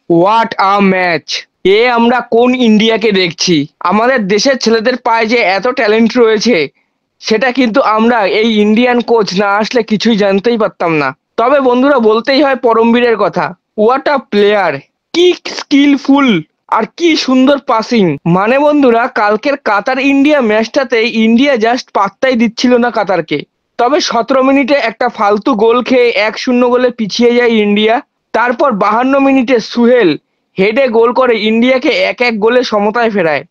What a match! আমরা কোন ইন্ডিয়াকে দেখছি? আমাদের দেশের ছেলেদের পায়ে যে এত ট্যালেন্ট রয়েছে সেটা কিন্তু আমরা এই ইন্ডিয়ান কোচ না আসলে কিছুই জানতেই পারতাম না। তবে বন্ধুরা বলতেই হয় পরমবীরের কথা। What a player! কি স্কিলফুল আর কি সুন্দর পাসিং! মানে বন্ধুরা কালকের কাতার ইন্ডিয়া ম্যাচটাতে ইন্ডিয়া জাস্ট পাত্তাই দিচ্ছিল না কাতারকে। তবে ১৭ মিনিটে একটা ফালতু গোল খেয়ে ১-০ গোলে পিছিয়ে যায় ইন্ডিয়া। তারপর ৫২ মিনিটে সুহেল হেডে গোল করে ইন্ডিয়াকে ১-১ গোলে সমতায় ফেরায়।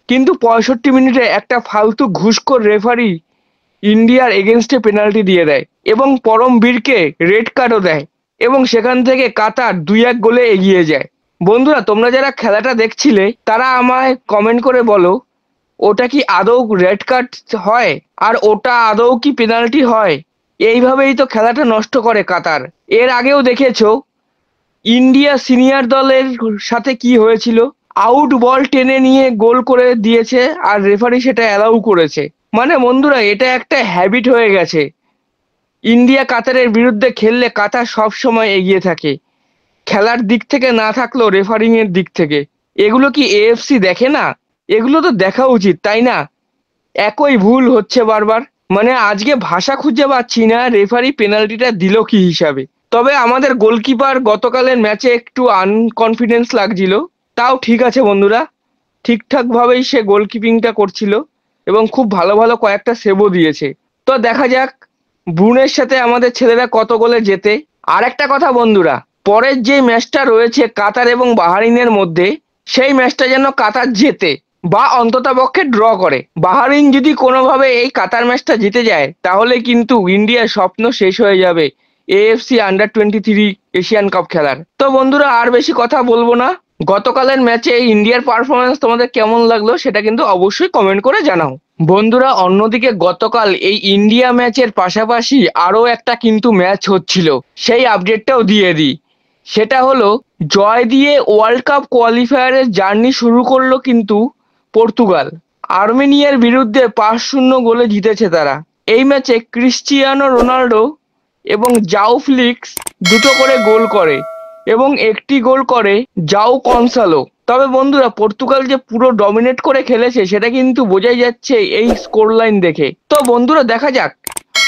কিন্তু ৬৫ মিনিটে একটা ফালতু ঘুষখোর রেফারি ইন্ডিয়ার এগেনস্টে পেনাল্টি দিয়ে দেয় এবং পরমবীরকে রেড কার্ডও দেয় এবং সেখান থেকে কাতার ২-১ গোলে এগিয়ে যায়। বন্ধুরা তোমরা যারা খেলাটা দেখছিলে তারা আমায় কমেন্ট করে বলো ওটা কি আদৌ রেড কার্ড হয় আর ওটা আদৌ কি পেনাল্টি হয়? এইভাবেই তো খেলাটা নষ্ট করে কাতার। এর আগেও দেখেছো ইন্ডিয়া সিনিয়র দলের সাথে কি হয়েছিল? আউট বল টেনে নিয়ে গোল করে দিয়েছে আর রেফারি সেটা অ্যালাউ করেছে। মানে বন্ধুরা এটা একটা হ্যাবিট হয়ে গেছে। ইন্ডিয়া কাতারের বিরুদ্ধে খেললে কাতার সবসময় এগিয়ে থাকে, খেলার দিক থেকে না থাকলেও রেফারিং এর দিক থেকে। এগুলো কি এএফসি দেখে না? এগুলো তো দেখা উচিত তাই না? একই ভুল হচ্ছে বারবার। মানে আজকে ভাষা খুঁজে পাচ্ছি না রেফারি পেনাল্টিটা দিল কি হিসাবে। তবে আমাদের গোলকিপার গতকালের ম্যাচে একটু আনকনফিডেন্স লাগছিল। তাও ঠিক আছে বন্ধুরা, ঠিকঠাক ভাবেই সে গোলকিপিংটা করছিল এবং খুব ভালো ভালো কয়েকটা সেভও দিয়েছে। তো দেখা যাক ব্রুনের সাথে আমাদের ছেলেরা কত গোলে জেতে। আর একটা কথা বন্ধুরা, পরের যে ম্যাচটা রয়েছে কাতার এবং বাহারিনের মধ্যে, সেই ম্যাচটা যেন কাতার জেতে বা অন্ততপক্ষে ড্র করে। বাহারিন যদি কোনোভাবে এই কাতার ম্যাচটা জিতে যায় তাহলে কিন্তু ইন্ডিয়ার স্বপ্ন শেষ হয়ে যাবে এএফসি আন্ডার-23 এশিয়ান কাপ খেলার। তো বন্ধুরা আর বেশি কথা বলবো না। গতকালের ম্যাচে ইন্ডিয়ার পারফরমেন্স তোমাদের কেমন লাগলো সেটা কিন্তু অবশ্যই কমেন্ট করে জানাও। বন্ধুরা অন্যদিকে গতকাল এই ইন্ডিয়া ম্যাচের পাশাপাশি আরও একটা কিন্তু ম্যাচ হচ্ছিল, সেই আপডেটটাও দিয়ে দিই। সেটা হলো জয় দিয়ে ওয়ার্ল্ড কাপ কোয়ালিফায়ারের জার্নি শুরু করলো কিন্তু পর্তুগাল। আর্মেনিয়ার বিরুদ্ধে ৫-০ গোলে জিতেছে তারা। এই ম্যাচে ক্রিশ্চিয়ানো রোনাল্ডো এবং জাও ফেলিক্স দুটো করে গোল করে এবং একটি গোল করে জাও কনসালো। তবে বন্ধুরা পর্তুগাল যে পুরো ডমিনেট করে খেলেছে সেটা কিন্তু বোঝাই যাচ্ছে এই স্কোর লাইন দেখে। তো বন্ধুরা দেখা যাক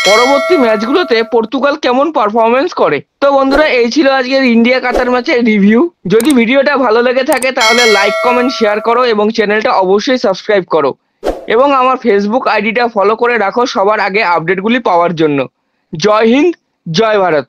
পরবর্তী ম্যাচগুলোতে পর্তুগাল কেমন পারফরমেন্স করে। তো বন্ধুরা এই ছিল আজকের ইন্ডিয়া কাতার ম্যাচের রিভিউ। যদি ভিডিওটা ভালো লেগে থাকে তাহলে লাইক কমেন্ট শেয়ার করো এবং চ্যানেলটা অবশ্যই সাবস্ক্রাইব করো এবং আমার ফেসবুক আইডিটা ফলো করে রাখো সবার আগে আপডেটগুলি পাওয়ার জন্য। জয় হিন্দ, জয় ভারত।